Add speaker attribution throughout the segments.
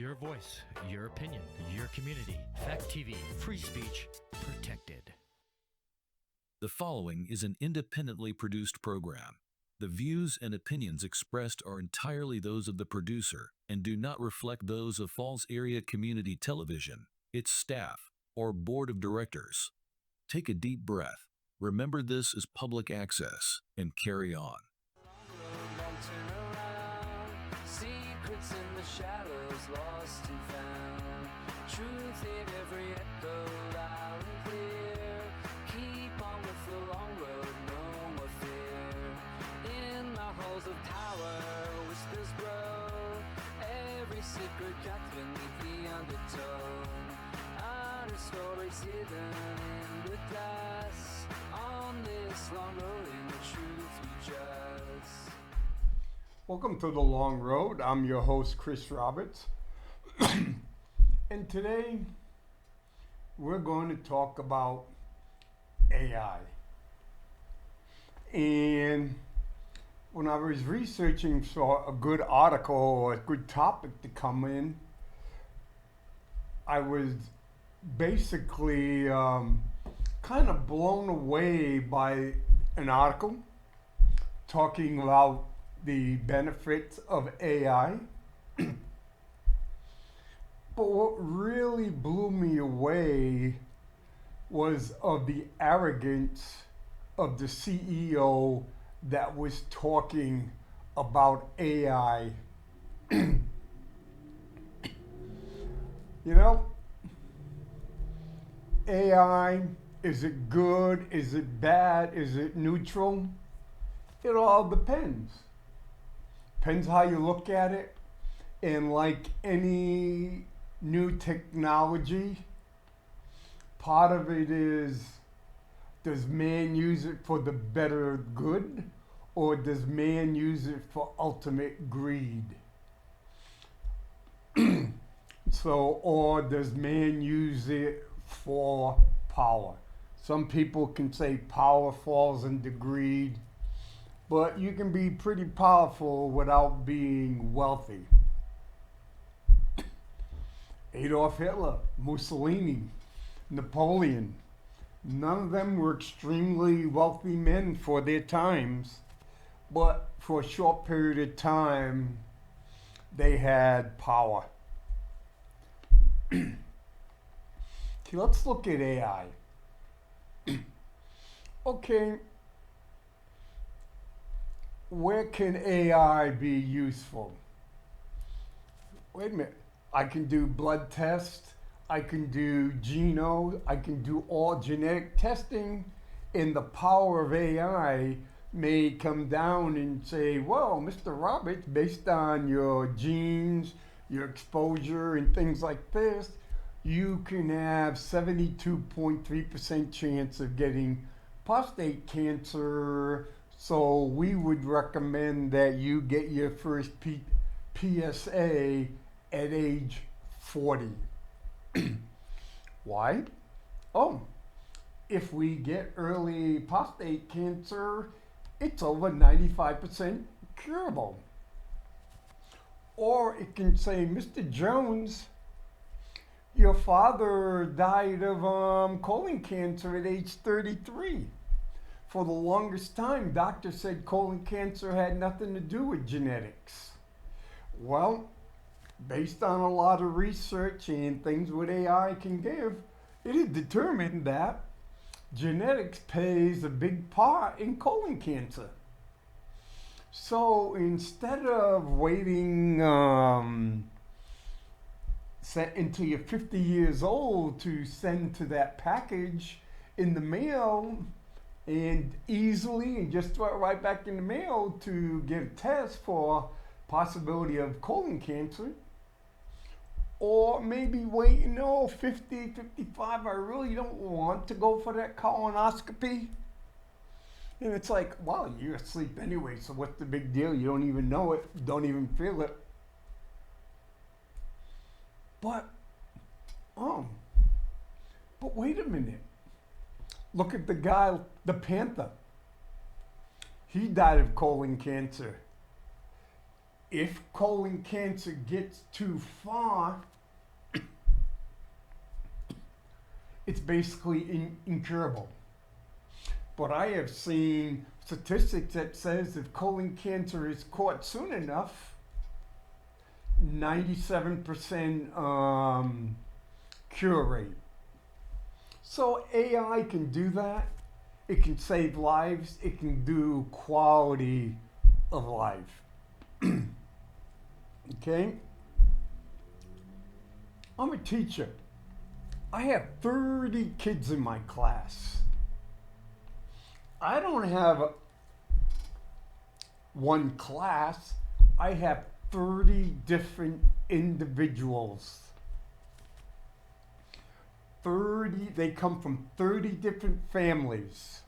Speaker 1: Your voice, your opinion, your community. Fact TV, free speech protected.
Speaker 2: The following is an independently produced program. The views and opinions expressed are entirely those of the producer and do not reflect those of Falls Area Community Television, its staff, or board of directors. Take a deep breath. Remember this is public access and carry on.
Speaker 3: Secrets in the shadows, lost and found. Truth in every echo, loud and clear. Keep on with the long road, no more fear. In the halls of power, whispers grow. Every secret cut beneath the undertone. Honor stories hidden in the glass. On this long road, in the truth we just.
Speaker 4: Welcome to The Long Road. I'm your host, Chris Roberts. And today, we're going to talk about AI. And when I was researching for a good article or a good topic to come in, I was basically kind of blown away by an article talking about the benefits of AI. But what really blew me away was of the arrogance of the CEO that was talking about AI. You know, AI, is it good? Is it bad? Is it neutral? It all depends. Depends how you look at it. And like any new technology, part of it is, does man use it for the better good, or does man use it for ultimate greed? Or does man use it for power? Some people can say power falls into greed, but you can be pretty powerful without being wealthy. Adolf Hitler, Mussolini, Napoleon, none of them were extremely wealthy men for their times, but for a short period of time, they had power. Okay, let's look at AI. Okay. Where can AI be useful? Wait a minute. I can do blood tests. I can do genome. I can do all genetic testing. And the power of AI may come down and say, well, Mr. Roberts, based on your genes, your exposure, and things like this, you can have 72.3% chance of getting prostate cancer. So we would recommend that you get your first PSA at age 40. Why? Oh, if we get early prostate cancer, it's over 95% curable. Or it can say, Mr. Jones, your father died of colon cancer at age 33. For the longest time, doctors said colon cancer had nothing to do with genetics. Well, based on a lot of research and things what AI can give, it is determined that genetics plays a big part in colon cancer. So instead of waiting until you're 50 years old to send to that package in the mail, and easily and just throw it right back in the mail to get a test for possibility of colon cancer, or maybe wait, 50, 55, I really don't want to go for that colonoscopy. And it's like, well, you're asleep anyway, so what's the big deal? You don't even know it, don't even feel it. But wait a minute. Look at the guy, the Panther. He died of colon cancer. If colon cancer gets too far, it's basically incurable. But I have seen statistics that says if colon cancer is caught soon enough, 97% cure rate. So AI can do that. It can save lives. It can do quality of life. Okay? I'm a teacher. I have 30 kids in my class. I don't have one class. I have 30 different individuals. 30, they come from 30 different families.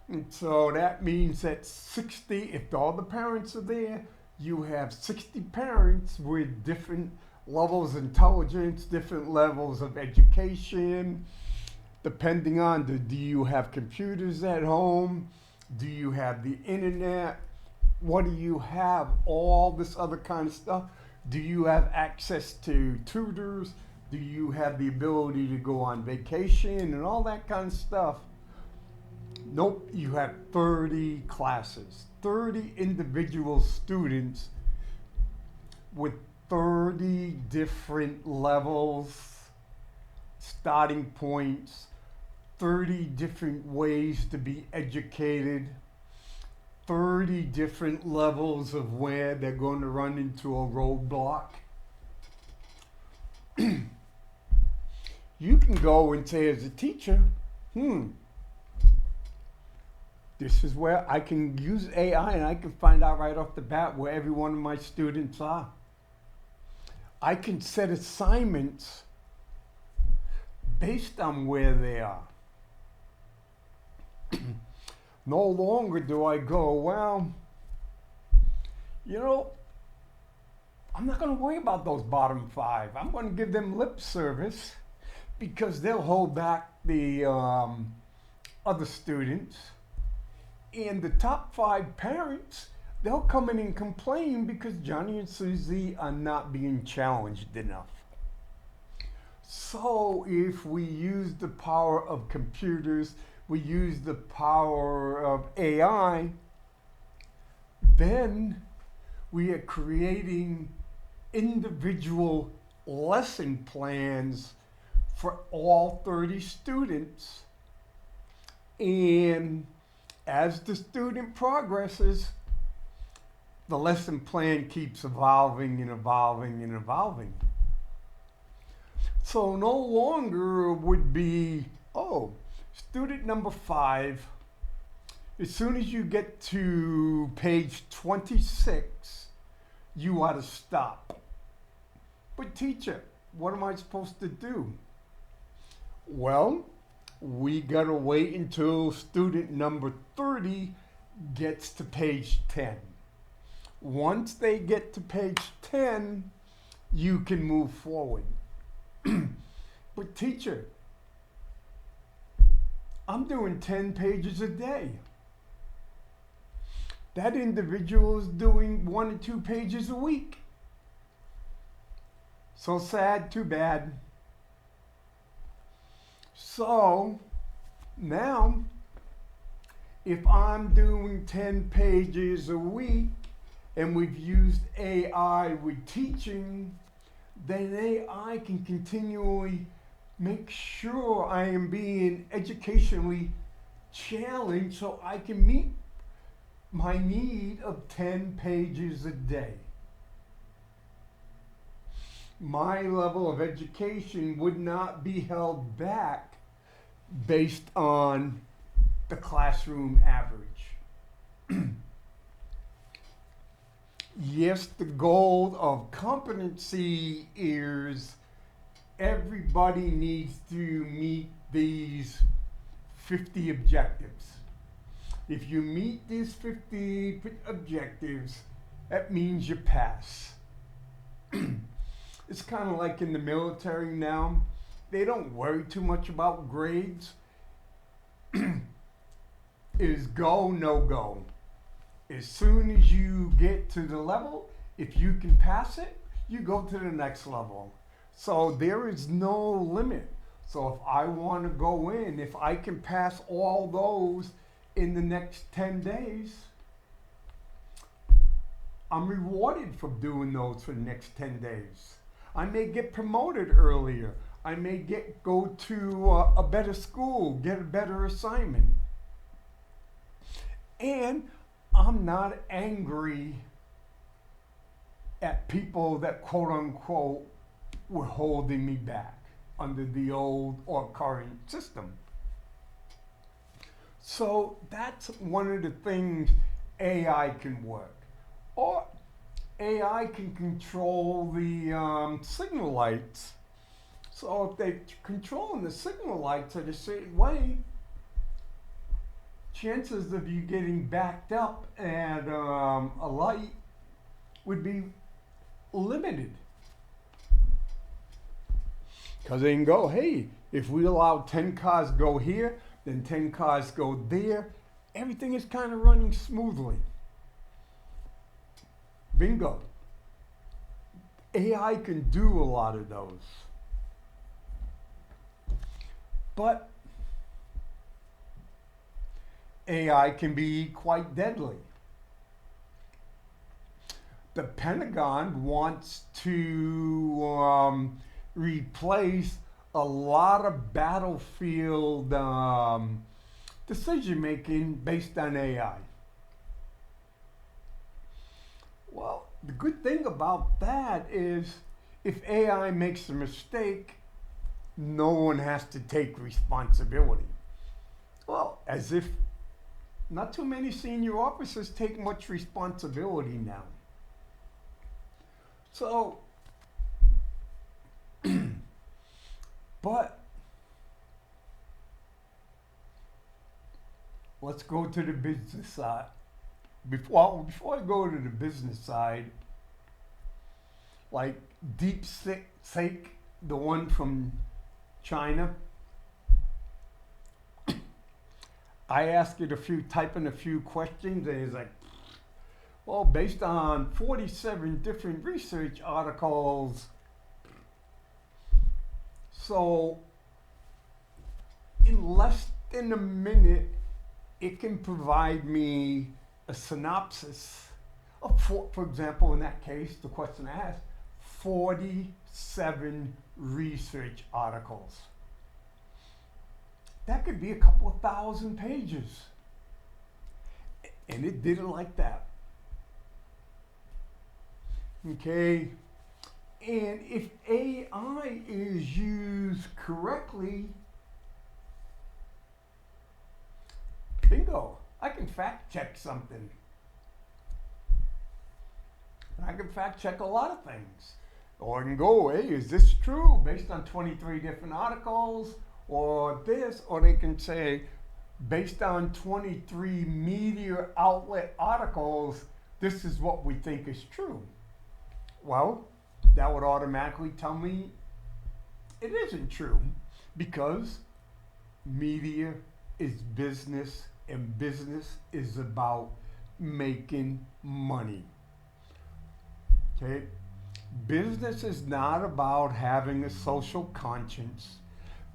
Speaker 4: And so that means that 60, if all the parents are there, you have 60 parents with different levels of intelligence, different levels of education, depending on do you have computers at home? Do you have the internet? What do you have? All this other kind of stuff. Do you have access to tutors? Do you have the ability to go on vacation and all that kind of stuff? Nope, you have 30 classes, 30 individual students with 30 different levels, starting points, 30 different ways to be educated, 30 different levels of where they're going to run into a roadblock. You can go and say as a teacher, this is where I can use AI and I can find out right off the bat where every one of my students are. I can set assignments based on where they are. No longer do I go, well, I'm not going to worry about those bottom 5. I'm going to give them lip service because they'll hold back the other students. And the top 5 parents, they'll come in and complain because Johnny and Susie are not being challenged enough. So if we use the power of computers, we use the power of AI, then we are creating individual lesson plans for all 30 students. And as the student progresses, the lesson plan keeps evolving and evolving and evolving. So no longer would be, student number 5, as soon as you get to page 26, you ought to stop. But teacher, what am I supposed to do? Well, we gotta wait until student number 30 gets to page 10. Once they get to page 10, you can move forward. But teacher, I'm doing 10 pages a day. That individual is doing 1 or 2 pages a week. So sad, too bad. So now, if I'm doing 10 pages a week and we've used AI with teaching, then AI can continually make sure I am being educationally challenged so I can meet my need of 10 pages a day. My level of education would not be held back based on the classroom average. Yes, the goal of competency is everybody needs to meet these 50 objectives. If you meet these 50 objectives, that means you pass. It's kind of like in the military now. They don't worry too much about grades. Is go, no go. As soon as you get to the level, If you can pass it, you go to the next level. So there is no limit. So if I want to go in, if I can pass all those in the next 10 days, I'm rewarded for doing those for the next 10 days. I may get promoted earlier. I may go to a better school, get a better assignment. And I'm not angry at people that quote unquote were holding me back under the old or current system. So that's one of the things AI can work. Or AI can control the signal lights. So if they're controlling the signal lights in a certain way, chances of you getting backed up at a light would be limited. Because they can go, hey, if we allow 10 cars go here, then 10 cars go there, everything is kind of running smoothly. Bingo. AI can do a lot of those. But AI can be quite deadly. The Pentagon wants to replace a lot of battlefield decision making based on AI. Well, the good thing about that is if AI makes a mistake, no one has to take responsibility. Well, as if not too many senior officers take much responsibility now. So, but let's go to the business side. Before I go to the business side, like DeepSeek, the one from China, I asked it type in a few questions, and it's like, well, based on 47 different research articles, so in less than a minute, it can provide me a synopsis of, for example, in that case, the question I asked, 47 research articles. That could be a couple of thousand pages. And it did it like that. Okay. And if AI is used correctly, bingo, I can fact check something. I can fact check a lot of things. Or I can go, hey, is this true based on 23 different articles? Or this, or they can say, based on 23 media outlet articles, this is what we think is true. Well, that would automatically tell me it isn't true, because media is business, and business is about making money. Okay? Business is not about having a social conscience.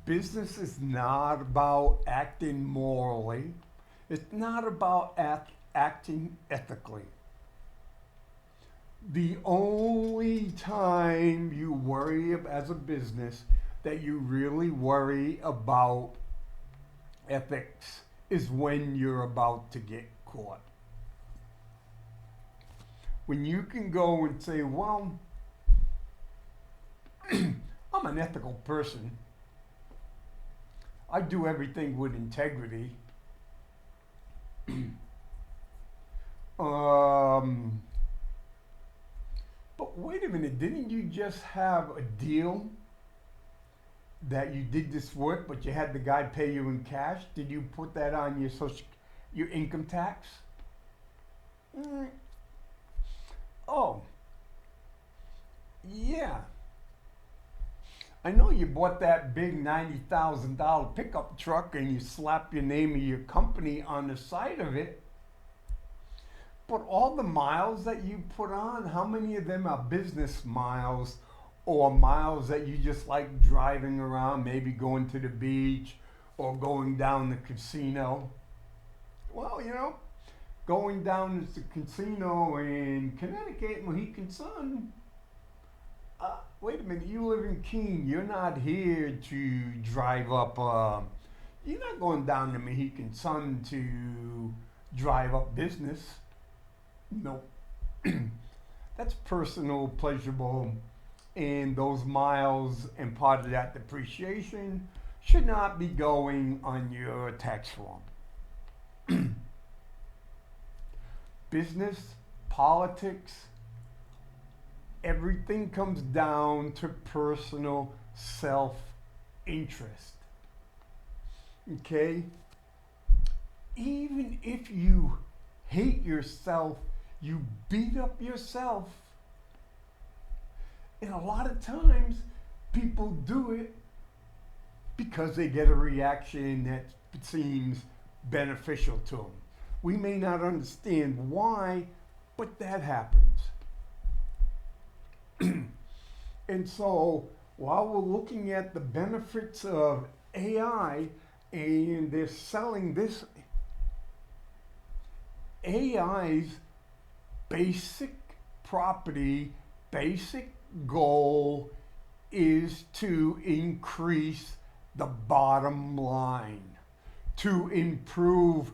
Speaker 4: Business is not about acting morally. It's not about acting ethically. The only time you worry as a business that you really worry about ethics is when you're about to get caught. When you can go and say, well, I'm an ethical person. I do everything with integrity. But wait a minute, didn't you just have a deal that you did this work, but you had the guy pay you in cash? Did you put that on your income tax? Oh, yeah. I know you bought that big $90,000 pickup truck and you slap your name of your company on the side of it. But all the miles that you put on, how many of them are business miles or miles that you just like driving around, maybe going to the beach or going down the casino? Well, going down to the casino in Connecticut, Mohegan Sun. Wait a minute, you live in Keene. You're not here to drive up. You're not going down to Mohegan Sun to drive up business. No. That's personal, pleasurable, and those miles and part of that depreciation should not be going on your tax form. Business, politics, everything comes down to personal self-interest. Okay? Even if you hate yourself, you beat up yourself. And a lot of times, people do it because they get a reaction that seems beneficial to them. We may not understand why, but that happens. And so, while we're looking at the benefits of AI, and they're selling this, AI's basic property, basic goal is to increase the bottom line, to improve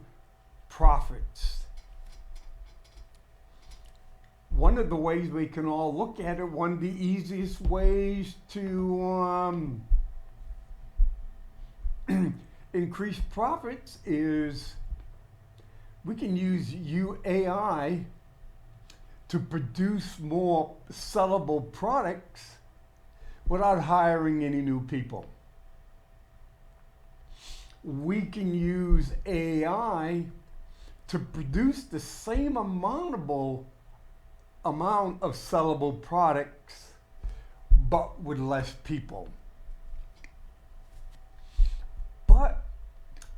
Speaker 4: profits. One of the ways we can all look at it, one of the easiest ways to increase profits is we can use AI to produce more sellable products without hiring any new people. We can use AI to produce the same amount of sellable products, but with less people. But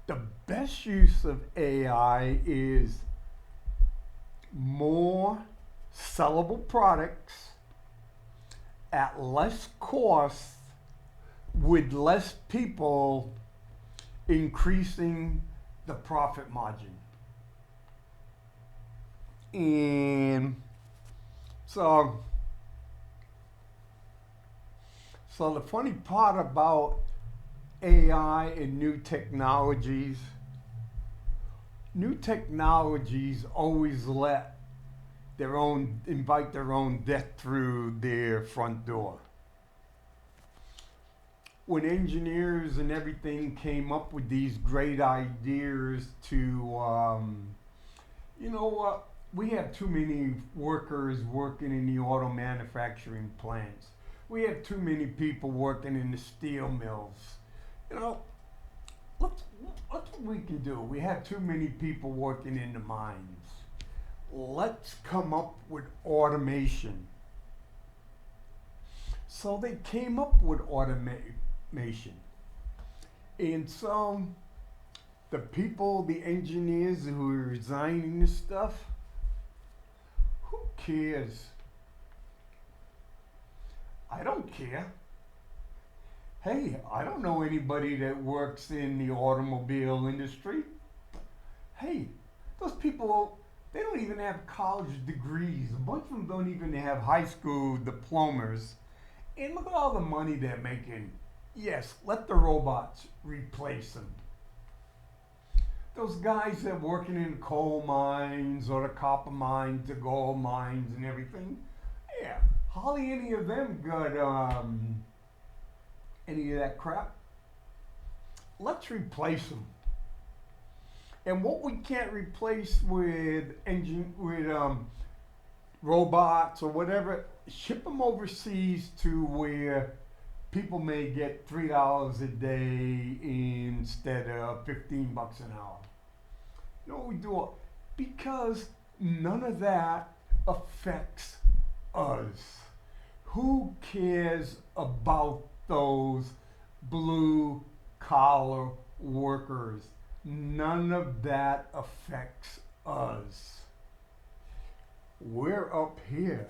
Speaker 4: the best use of AI is more sellable products at less cost with less people, increasing the profit margin. And so the funny part about AI and new technologies always invite their own death through their front door. When engineers and everything came up with these great ideas to, we have too many workers working in the auto manufacturing plants. We have too many people working in the steel mills. What's what we can do? We have too many people working in the mines. Let's come up with automation. So they came up with automation. And so the engineers who are designing this stuff, who cares? I don't care. Hey, I don't know anybody that works in the automobile industry. Hey, those people, they don't even have college degrees. A bunch of them don't even have high school diplomas. And look at all the money they're making. Yes, let the robots replace them. Those guys that are working in coal mines or the copper mines, the gold mines and everything, yeah, hardly any of them got any of that crap. Let's replace them. And what we can't replace with robots or whatever, ship them overseas to where people may get $3 a day instead of $15 an hour. You know what we do? Because none of that affects us. Who cares about those blue collar workers? None of that affects us. We're up here.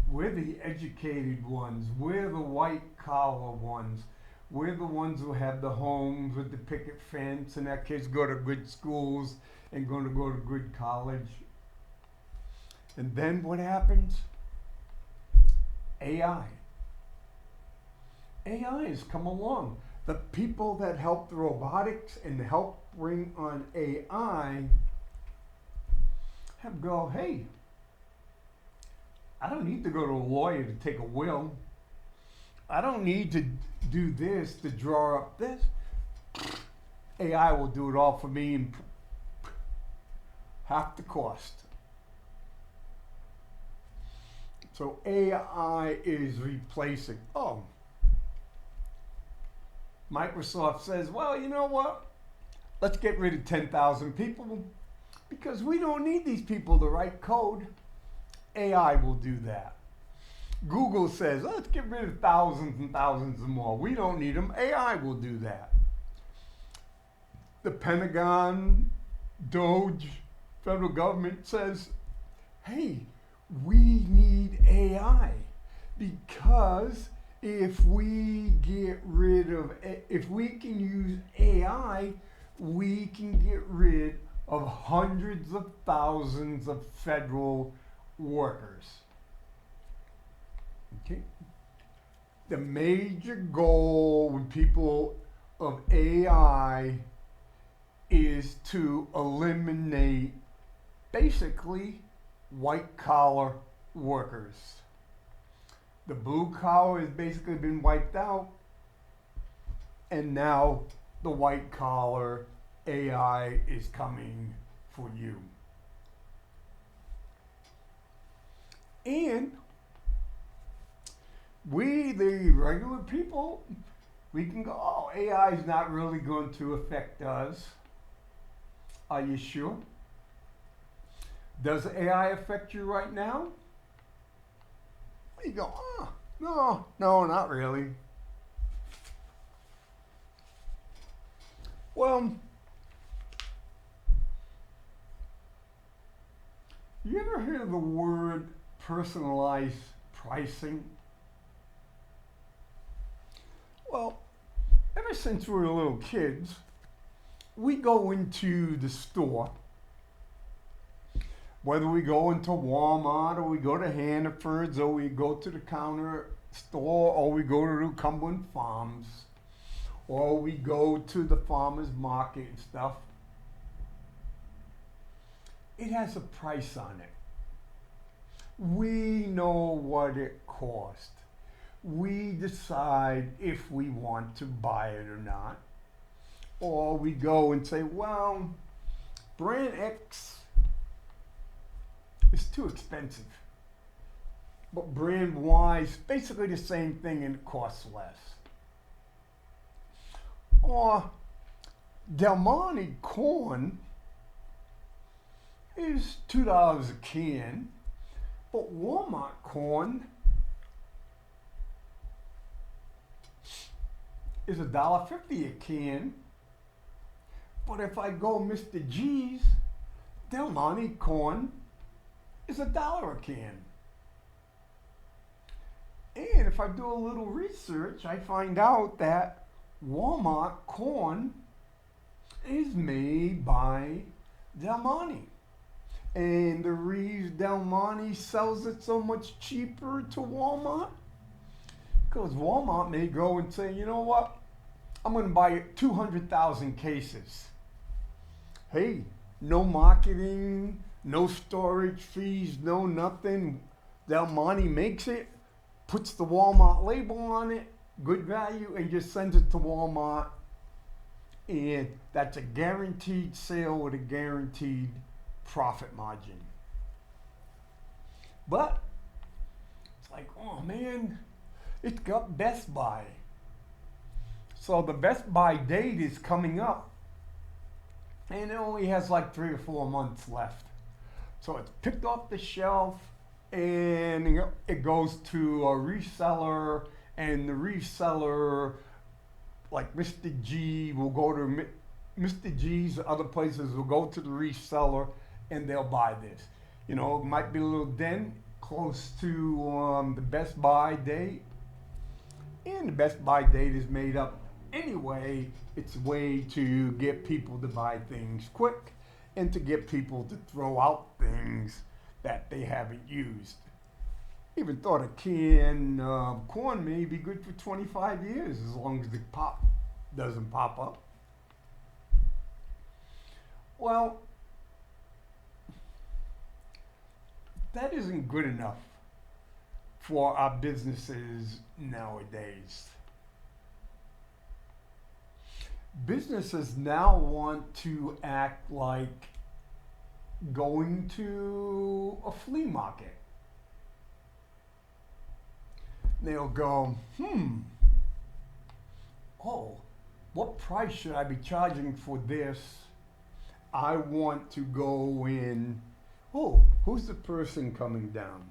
Speaker 4: We're the educated ones. We're the white collar ones. We're the ones who have the homes with the picket fence and our kids go to good schools and going to go to good college. And then what happens? AI. AI has come along. The people that help the robotics and help bring on AI have go, hey, I don't need to go to a lawyer to take a will. I don't need to do this to draw up this. AI will do it all for me and half the cost. So AI is replacing. Oh, Microsoft says, well, you know what? Let's get rid of 10,000 people because we don't need these people to write code. AI will do that. Google says, let's get rid of thousands and thousands and more. We don't need them. AI will do that. The Pentagon, Doge, federal government says, hey, we need AI because if we can use AI, we can get rid of hundreds of thousands of federal workers. Okay. The major goal with people of AI is to eliminate basically white collar workers. The blue collar has basically been wiped out, and now the white collar AI is coming for you. And we, the regular people, we can go, oh, AI is not really going to affect us. Are you sure? Does AI affect you right now? You go, oh, no, not really. Well, you ever hear the word personalized pricing? Well, ever since we were little kids, we go into the store, whether we go into Walmart or we go to Hannaford's or we go to the counter store or we go to Cumberland Farms or we go to the farmer's market and stuff. It has a price on it. We know what it cost. We decide if we want to buy it or not. Or we go and say, well, brand X is too expensive. But brand Y is basically the same thing and it costs less. Or Del Monte corn is $2 a can, but Walmart corn is $1.50 a can. But if I go Mr. G's, Del Monte corn is $1 a can. And if I do a little research, I find out that Walmart corn is made by Del Monte. And the reason Del Monte sells it so much cheaper to Walmart, because Walmart may go and say, you know what, I'm going to buy 200,000 cases. Hey, no marketing, no storage fees, no nothing. Del Monte makes it, puts the Walmart label on it, good value, and just sends it to Walmart. And that's a guaranteed sale with a guaranteed profit margin. But it's like, oh man, it's got Best Buy. So the Best Buy date is coming up. And it only has like 3 or 4 months left. So it's picked off the shelf and it goes to a reseller, and the reseller, like Mr. G, will go to Mr. G's, other places will go to the reseller and they'll buy this. You know, it might be a little dent close to the Best Buy date. And the Best Buy date is made up anyway. It's a way to get people to buy things quick and to get people to throw out things that they haven't used. Even thought a can of corn may be good for 25 years as long as the pop doesn't pop up. Well, that isn't good enough for our businesses nowadays. Businesses now want to act like going to a flea market. They'll go, oh, what price should I be charging for this? I want to go in. Oh, who's the person coming down?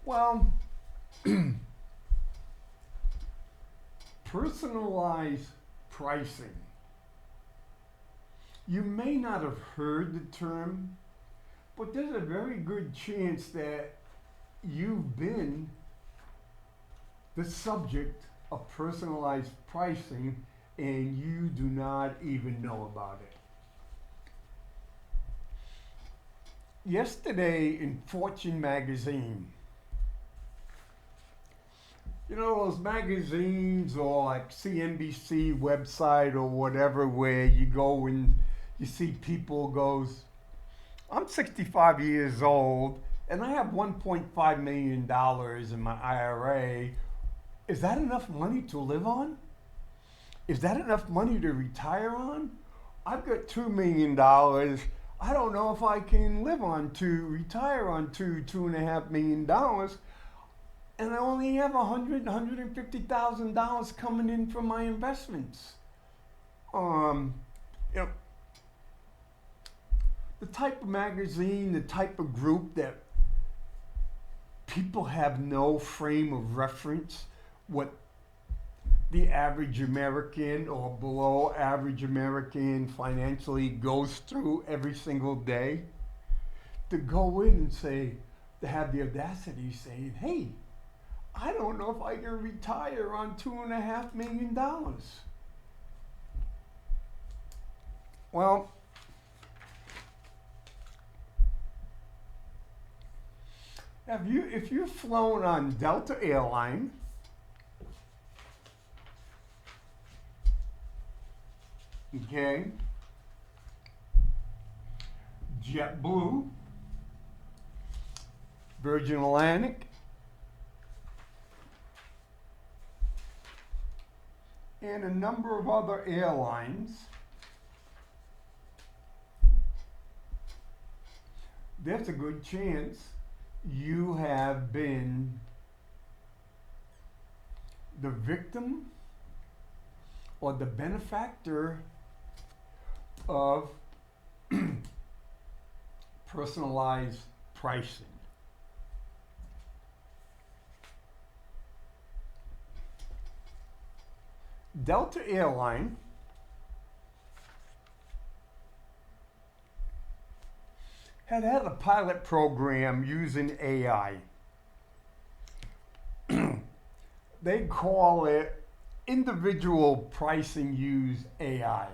Speaker 4: Well, personalized pricing. You may not have heard the term, but there's a very good chance that you've been the subject of personalized pricing and you do not even know about it. Yesterday in Fortune magazine, you know those magazines or like CNBC website or whatever where you go and you see people goes, I'm 65 years old and I have $1.5 million in my IRA. Is that enough money to live on? Is that enough money to retire on? I've got $2 million. I don't know if I can live on retire on $2.5 million. And I only have $150,000 coming in from my investments. You know, the type of magazine, the type of group that people have no frame of reference what the average American or below average American financially goes through every single day, to go in and say, to have the audacity saying, hey, I don't know if I can retire on $2.5 million. Well, if you've flown on Delta Airline, okay, JetBlue, Virgin Atlantic, and a number of other airlines, there's a good chance you have been the victim or the benefactor of personalized pricing. Delta Airline had a pilot program using AI. They call it individual pricing use AI.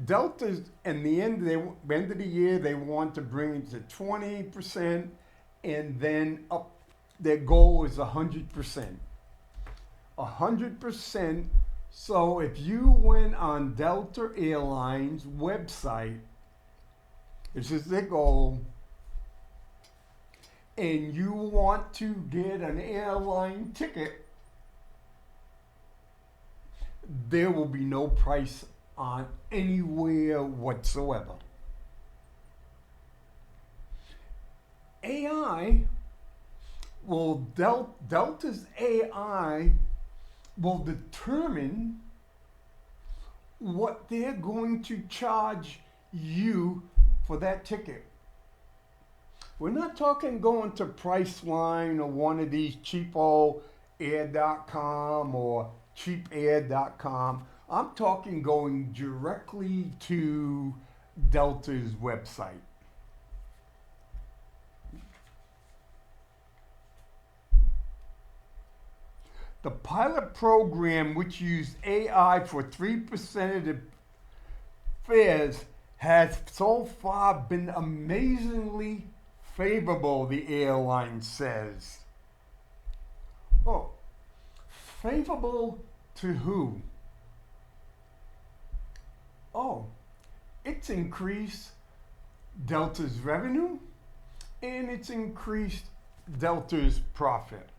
Speaker 4: Delta's, in the end of the year, they want to bring it to 20%, and then up. Their goal is 100%. 100%. So if you went on Delta Airlines website, this is their goal, and you want to get an airline ticket, there will be no price on anywhere whatsoever. AI will, Delta's AI will determine what they're going to charge you for that ticket. We're not talking going to Priceline or one of these cheapo air.com or cheapair.com. I'm talking going directly to Delta's website. The pilot program, which used AI for 3% of the fares, has so far been amazingly favorable, the airline says. Oh, favorable to who? Oh, it's increased Delta's revenue and it's increased Delta's profit.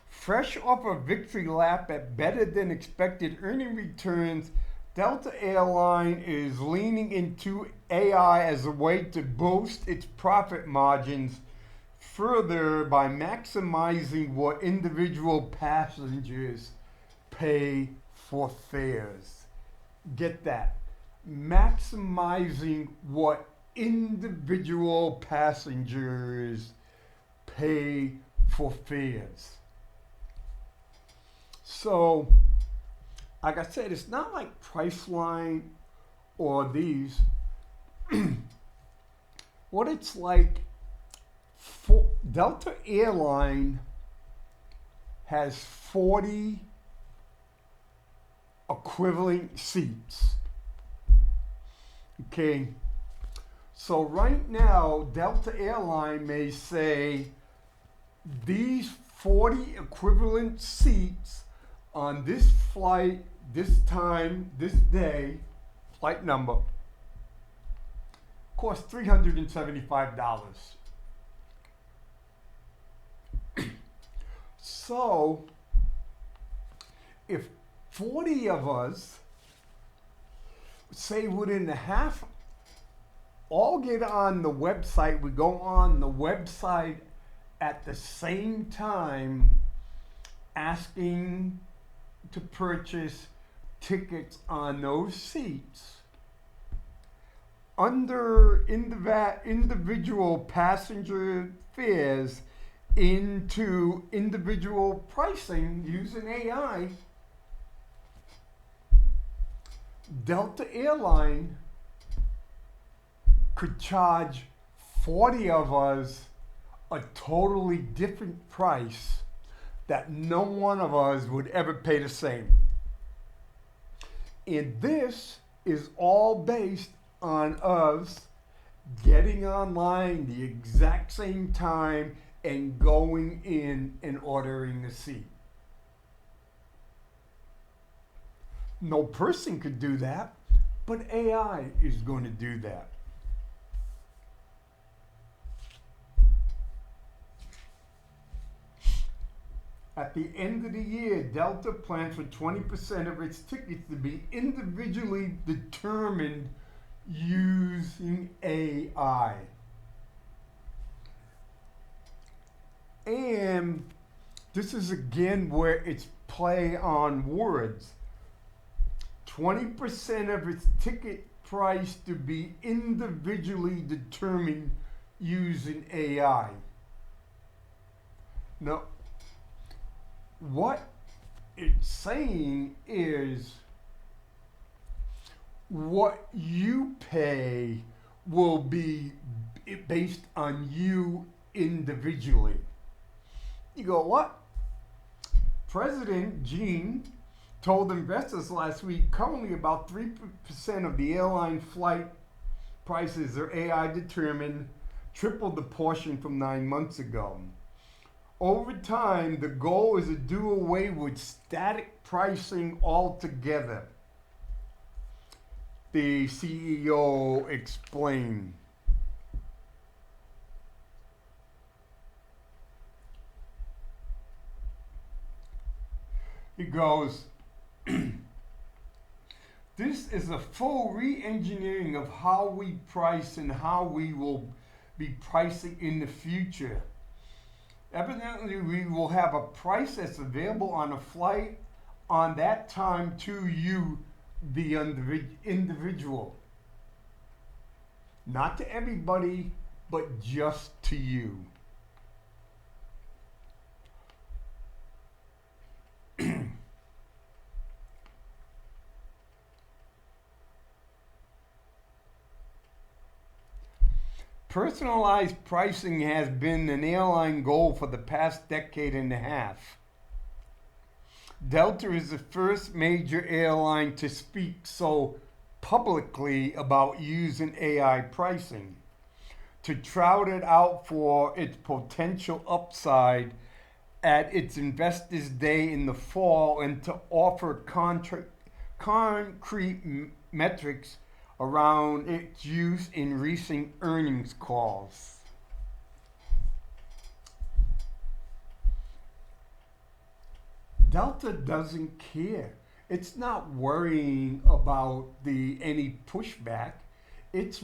Speaker 4: Fresh off a victory lap at better than expected earning returns, Delta Airline is leaning into AI as a way to boost its profit margins further by maximizing what individual passengers pay for fares. Get that. Maximizing what individual passengers pay for fares. So, like I said, it's not like Priceline or these. What it's like, Delta Airline has 40 equivalent seats. Okay, so right now, Delta Airline may say these 40 equivalent seats on this flight, this time, this day, flight number, cost $375. So, if 40 of us, say within a half, all get on the website, we go on the website at the same time asking to purchase tickets on those seats, under individual passenger fares into individual pricing using AI, Delta Airline could charge 40 of us a totally different price that no one of us would ever pay the same. And this is all based on us getting online the exact same time and going in and ordering the seat. No person could do that, but AI is going to do that. At the end of the year, Delta plans for 20% of its tickets to be individually determined using AI. And this is again where it's play on words. 20% of its ticket price to be individually determined using AI. Now, what it's saying is what you pay will be based on you individually. You go, what? President Jean told investors last week currently about 3% of the airline flight prices are AI determined, tripled the portion from 9 months ago. Over time, the goal is to do away with static pricing altogether, the CEO explained. He goes, this is a full re-engineering of how we price and how we will be pricing in the future. Evidently, we will have a price that's available on a flight on that time to you, the individual. Not to everybody, but just to you. Personalized pricing has been an airline goal for the past decade and a half. Delta is the first major airline to speak so publicly about using AI pricing. To tout it out for its potential upside at its Investors Day in the fall and to offer concrete metrics around its use in recent earnings calls. Delta doesn't care. It's not worrying about any pushback. It's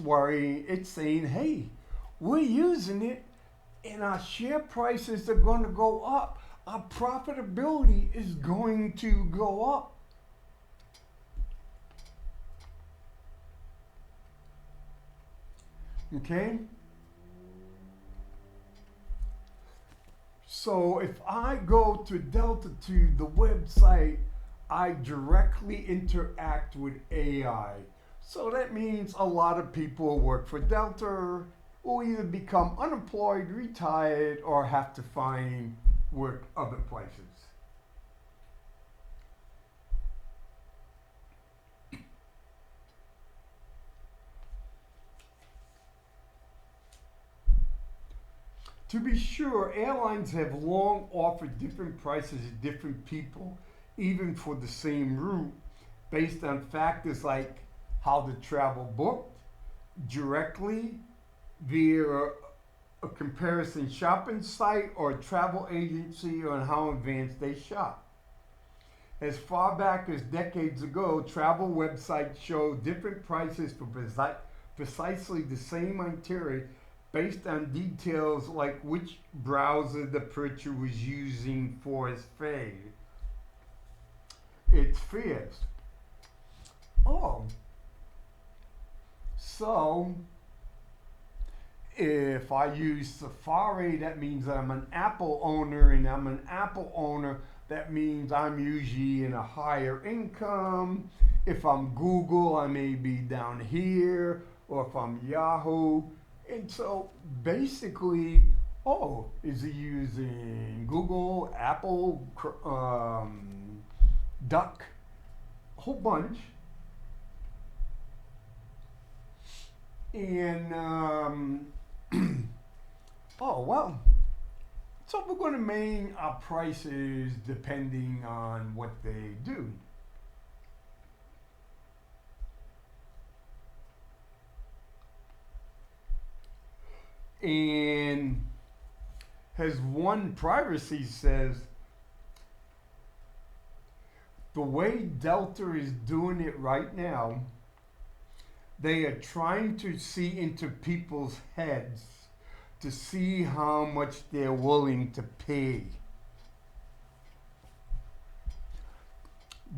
Speaker 4: saying, hey, we're using it and our share prices are going to go up. Our profitability is going to go up. Okay? So if I go to Delta to the website, I directly interact with AI. So that means a lot of people who work for Delta will either become unemployed, retired, or have to find work other places. To be sure, airlines have long offered different prices to different people, even for the same route, based on factors like how the travel booked, directly via a comparison shopping site or a travel agency on how advanced they shop. As far back as decades ago, travel websites showed different prices for precisely the same itinerary based on details like which browser the purchaser was using for its fares. Oh, so if I use Safari, that means I'm an Apple owner, and I'm an Apple owner, that means I'm usually in a higher income. If I'm Google, I may be down here, or if I'm Yahoo. And so basically, is he using Google, Apple, Duck, a whole bunch. And, so we're going to maintain our prices depending on what they do. And as one privacy says, the way Delta is doing it right now, they are trying to see into people's heads to see how much they're willing to pay.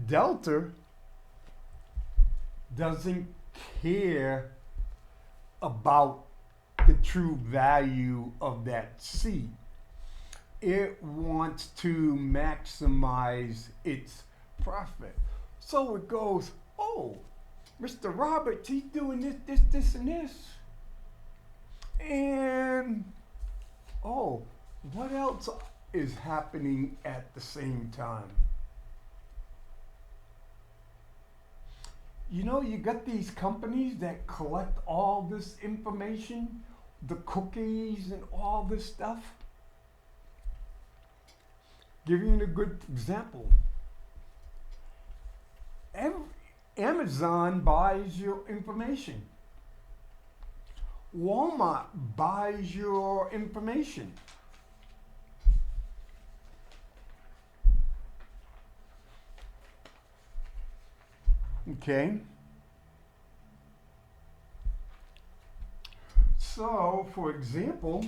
Speaker 4: Delta doesn't care about the true value of that seat. It wants to maximize its profit. So it goes, Mr. Roberts, he's doing this, and this. And, what else is happening at the same time? You know, you got these companies that collect all this information, the cookies and all this stuff. Give you a good example. Amazon buys your information. Walmart buys your information. Okay. So, for example,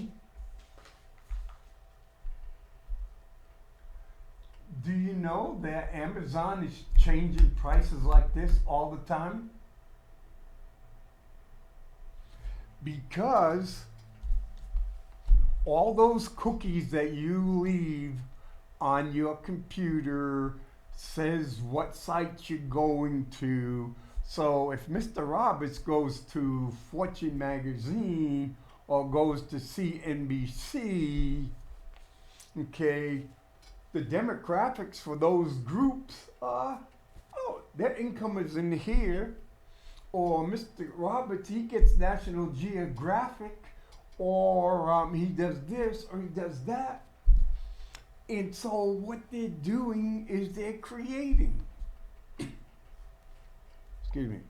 Speaker 4: do you know that Amazon is changing prices like this all the time? Because all those cookies that you leave on your computer says what site you're going to. So if Mr. Roberts goes to Fortune magazine or goes to CNBC, okay, the demographics for those groups are, oh, their income is in here, or Mr. Roberts, he gets National Geographic, or he does this or he does that. And so what they're doing is they're creating, excuse me.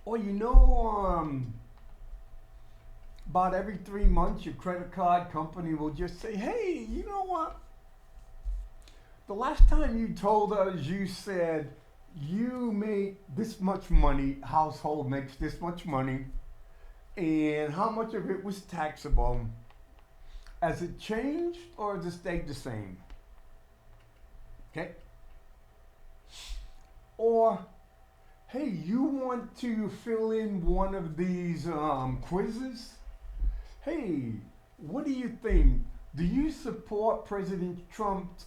Speaker 4: Or about every 3 months, your credit card company will just say, hey, you know what? The last time you told us, you said you make this much money, household makes this much money, and how much of it was taxable. Has it changed or has it stayed the same? Okay? Or, hey, you want to fill in one of these quizzes? Hey, what do you think? Do you support President Trump's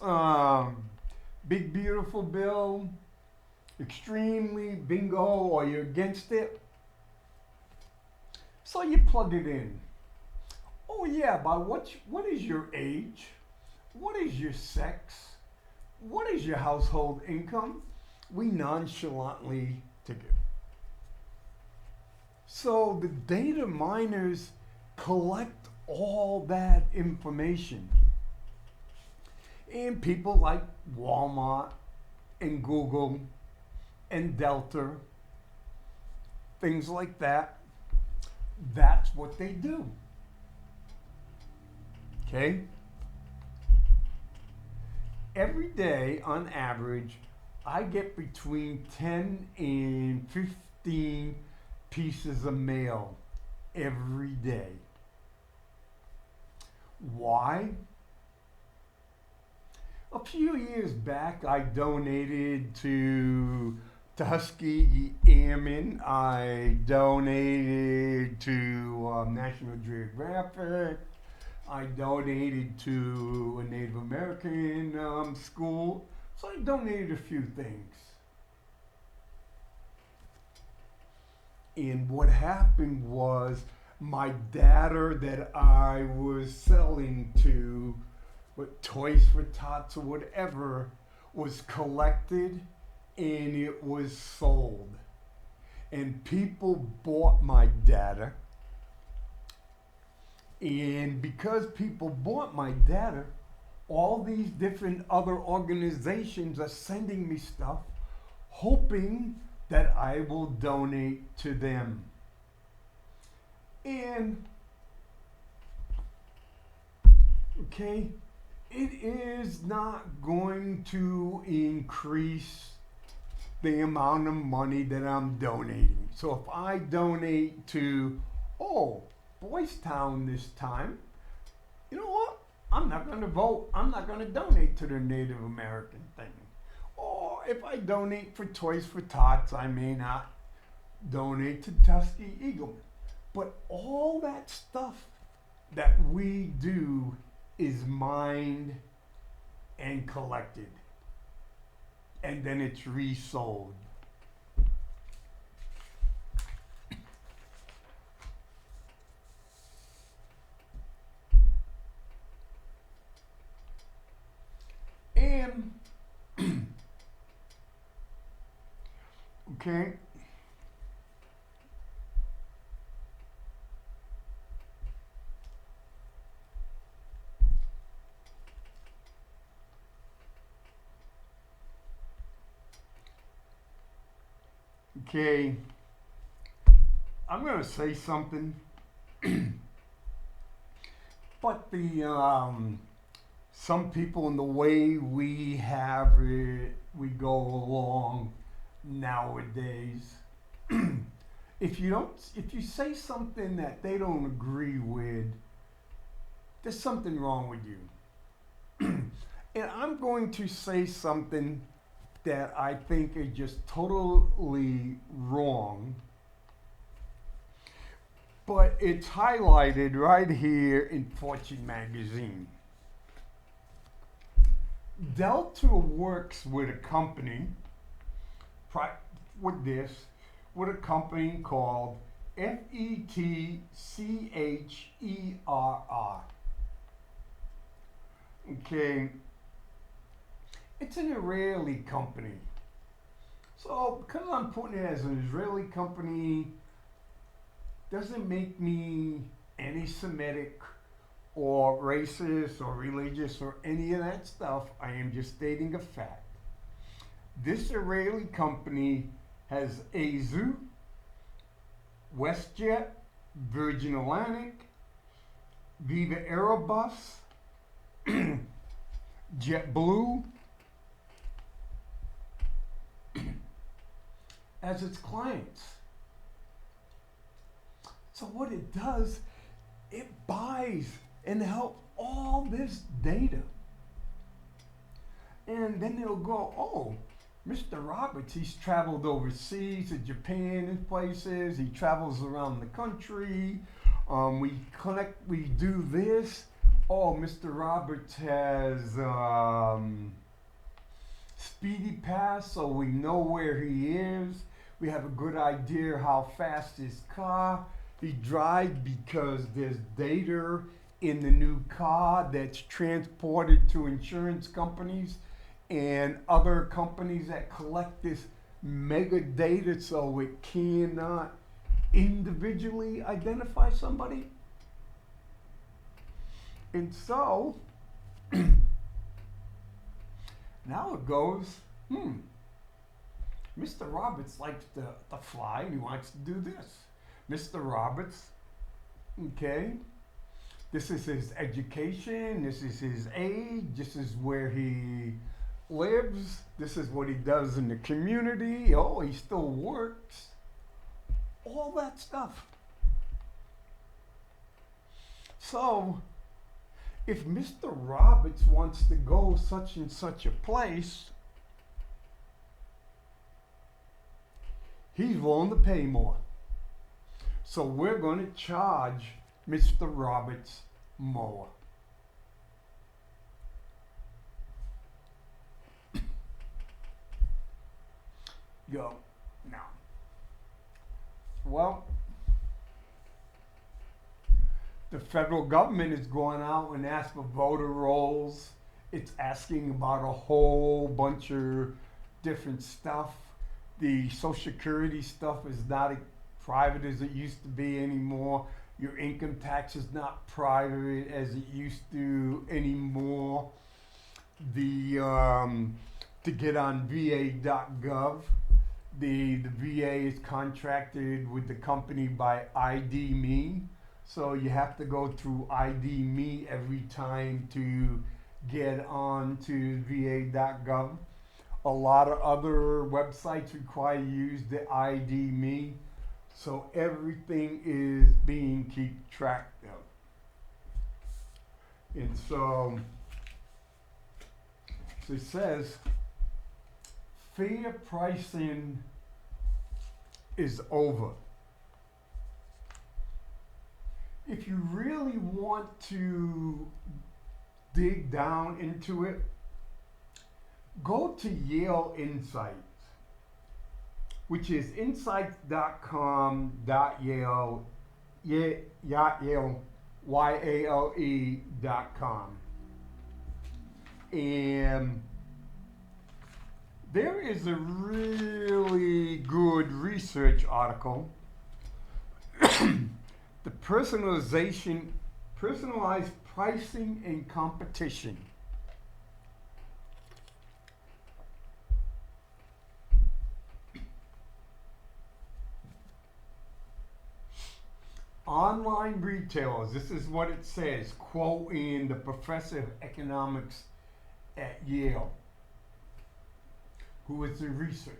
Speaker 4: big beautiful bill? Extremely, bingo, or you're against it? So you plug it in. Oh yeah, but what is your age? What is your sex? What is your household income? We nonchalantly take it. So the data miners collect all that information. And people like Walmart and Google and Delta, things like that, that's what they do. Okay? Every day, on average, I get between 10 and 15 pieces of mail every day. Why? A few years back, I donated to Tuskegee Airmen. I donated to National Geographic. I donated to a Native American school. So I donated a few things. And what happened was my data that I was selling to, with Toys for Tots or whatever, was collected and it was sold. And people bought my data. And because people bought my data, all these different other organizations are sending me stuff, hoping that I will donate to them. And, okay, it is not going to increase the amount of money that I'm donating. So if I donate to, Boys Town this time, you know what? I'm not going to vote. I'm not going to donate to the Native American thing. Or if I donate for Toys for Tots, I may not donate to Tuskegee Eagle. But all that stuff that we do is mined and collected. And then it's resold. And, okay. Okay, I'm going to say something, but some people in the way we have it, we go along nowadays. If you say something that they don't agree with, there's something wrong with you. And I'm going to say something that I think is just totally wrong, but it's highlighted right here in Fortune magazine. Delta works with a company with this, with a company called FETCHERR. Okay, it's an Israeli company. So because I'm putting it as an Israeli company, doesn't make me anti-Semitic or racist or religious or any of that stuff. I am just stating a fact. This Israeli company has Azu, WestJet, Virgin Atlantic, Viva Aerobus, JetBlue as its clients. So what it does, it buys and helps all this data. And then they'll go, oh, Mr. Roberts, he's traveled overseas to Japan and places. He travels around the country. We do this. Oh, Mr. Roberts has Speedy Pass, so we know where he is. We have a good idea how fast his car he drives because there's data in the new car that's transported to insurance companies and other companies that collect this mega data so it cannot individually identify somebody. And so now it goes, Mr. Roberts likes to fly and he wants to do this. Mr. Roberts, okay, this is his education, this is his age, this is where he lives, this is what he does in the community, oh, he still works, all that stuff. So, if Mr. Roberts wants to go such and such a place, he's willing to pay more. So we're going to charge Mr. Roberts more. Go now. Well, the federal government is going out and asking for voter rolls. It's asking about a whole bunch of different stuff. The Social Security stuff is not as private as it used to be anymore. Your income tax is not private as it used to anymore. To get on VA.gov, the VA is contracted with the company by ID Me. So you have to go through ID Me every time to get on to VA.gov. A lot of other websites require you use the ID Me. So everything is being kept track of. And so it says fair pricing is over. If you really want to dig down into it, go to Yale Insights, which is insights.com.yale, YALE.com. And there is a really good research article, the personalized pricing and competition. Online retailers, this is what it says, quoting the professor of economics at Yale, who is the researcher.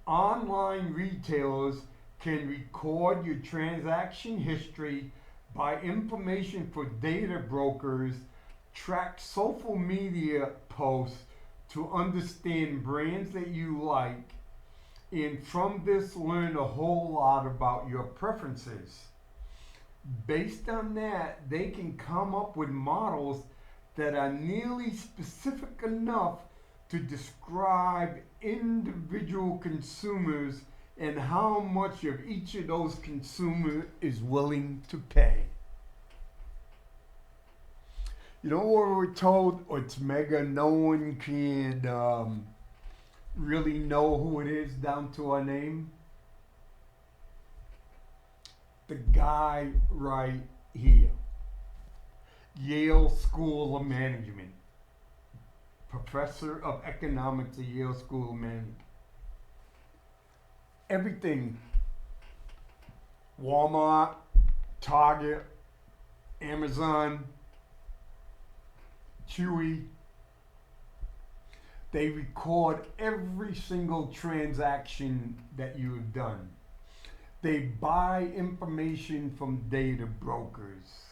Speaker 4: Online retailers can record your transaction history, buy information for data brokers, track social media posts to understand brands that you like, and from this learn a whole lot about your preferences. Based on that, they can come up with models that are nearly specific enough to describe individual consumers and how much of each of those consumers is willing to pay. You know what we're told? It's mega. No one can really know who it is down to our name. The guy right here, Yale School of Management, professor of economics at Yale School of Management. Everything, Walmart, Target, Amazon, Chewy, they record every single transaction that you have done. They buy information from data brokers.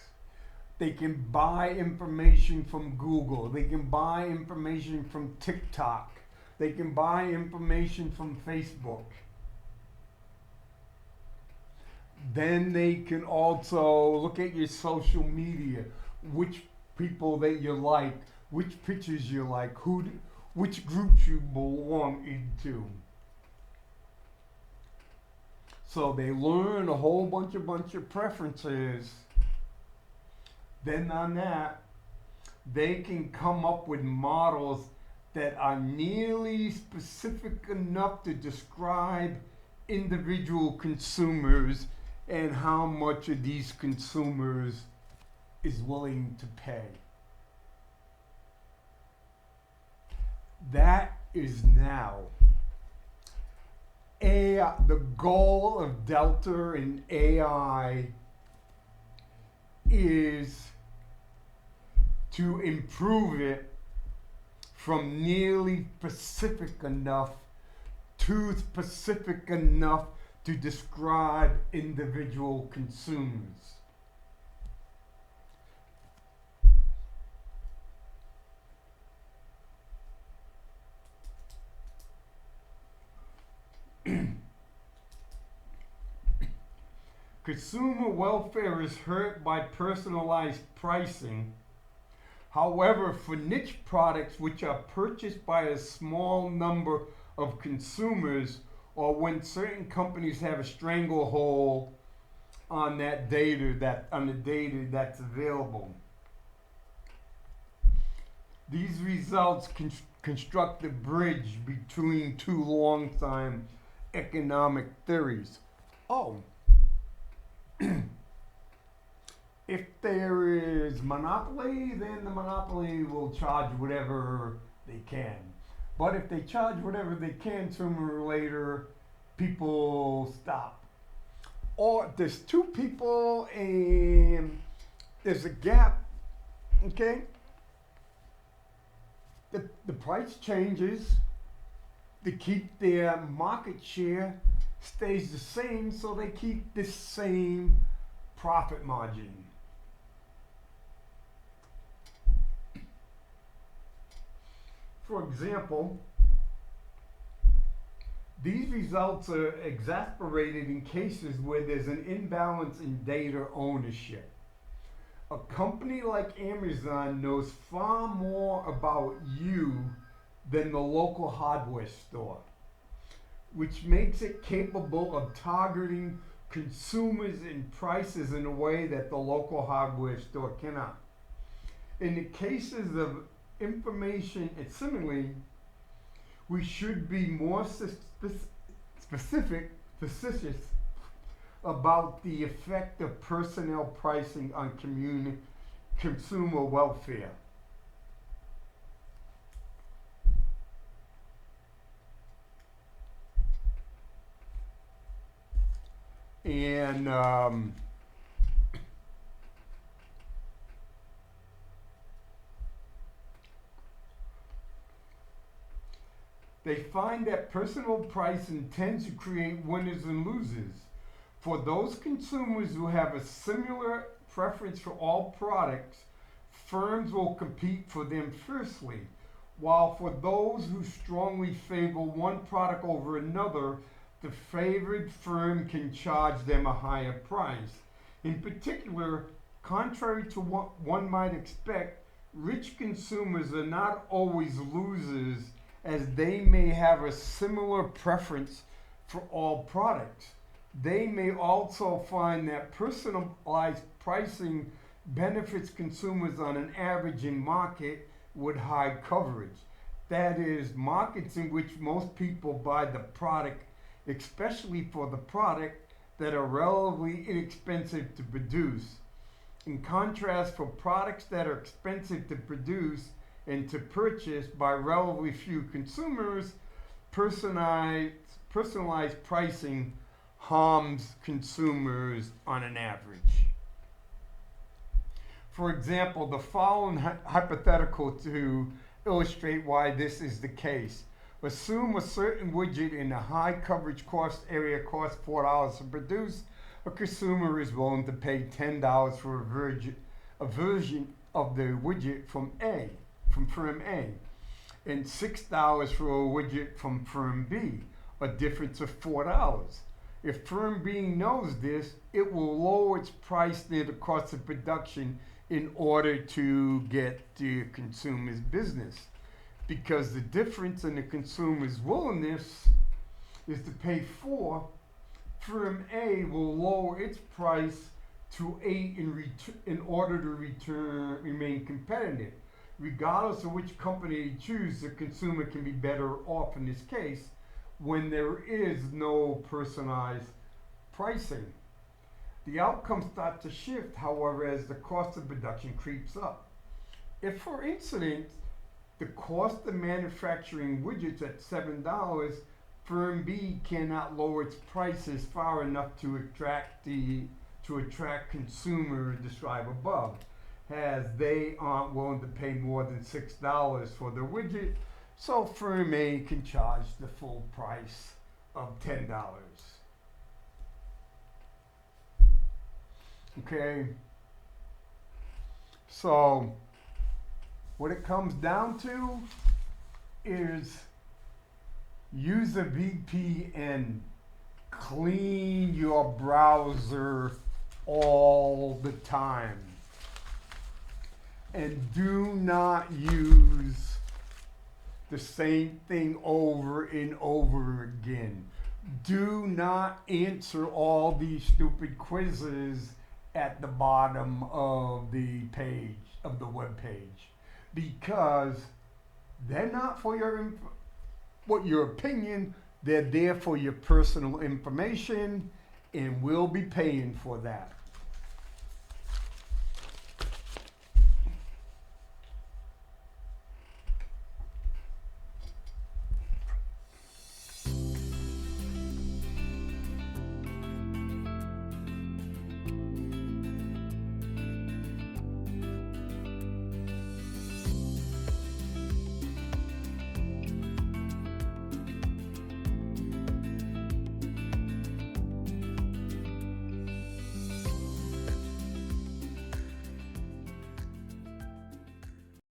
Speaker 4: They can buy information from Google. They can buy information from TikTok. They can buy information from Facebook. Then they can also look at your social media, which people that you like, which pictures you like, which groups you belong into. So they learn a whole bunch of preferences. Then on that, they can come up with models that are nearly specific enough to describe individual consumers and how much of these consumers is willing to pay. That is now AI. The goal of Delta and AI is to improve it from nearly specific enough to specific enough to describe individual consumers. Consumer welfare is hurt by personalized pricing. However, for niche products which are purchased by a small number of consumers, or when certain companies have a stranglehold on that data, on the data that's available, these results construct the bridge between two long-time economic theories. Oh. If there is monopoly, then the monopoly will charge whatever they can. But if they charge whatever they can, sooner or later, people stop. Or there's two people and there's a gap, okay? The price changes to keep their market share stays the same, so they keep the same profit margin. For example, these results are exacerbated in cases where there's an imbalance in data ownership. A company like Amazon knows far more about you than the local hardware store, which makes it capable of targeting consumers and prices in a way that the local hardware store cannot. In the cases of information and similarly, we should be more facetious about the effect of personnel pricing on consumer welfare. And they find that personal pricing tends to create winners and losers. For those consumers who have a similar preference for all products, firms will compete for them fiercely, while for those who strongly favor one product over another, the favored firm can charge them a higher price. In particular, contrary to what one might expect, rich consumers are not always losers, as they may have a similar preference for all products. They may also find that personalized pricing benefits consumers on an average in market with high coverage. That is, markets in which most people buy the product, especially for the product that are relatively inexpensive to produce. In contrast, for products that are expensive to produce and to purchase by relatively few consumers, personalized pricing harms consumers on an average. For example, the following hypothetical to illustrate why this is the case. Assume a certain widget in a high coverage cost area costs $4 to produce. A consumer is willing to pay $10 for a version of the widget from firm A, and $6 for a widget from firm B, a difference of $4. If firm B knows this, it will lower its price near the cost of production in order to get the consumer's business. Because the difference in the consumer's willingness is to pay 4, firm A will lower its price to 8 in order to remain competitive. Regardless of which company you choose, the consumer can be better off in this case when there is no personalized pricing. The outcomes start to shift, however, as the cost of production creeps up. If, for instance, the cost of manufacturing widgets at $7, firm B cannot lower its prices far enough to attract consumer described above, as they aren't willing to pay more than $6 for the widget, so firm A can charge the full price of $10. Okay, so what it comes down to is use a VPN. Clean your browser all the time. And do not use the same thing over and over again. Do not answer all these stupid quizzes at the bottom of the page, of the web page, because they're not for your opinion, they're there for your personal information, and we'll be paying for that.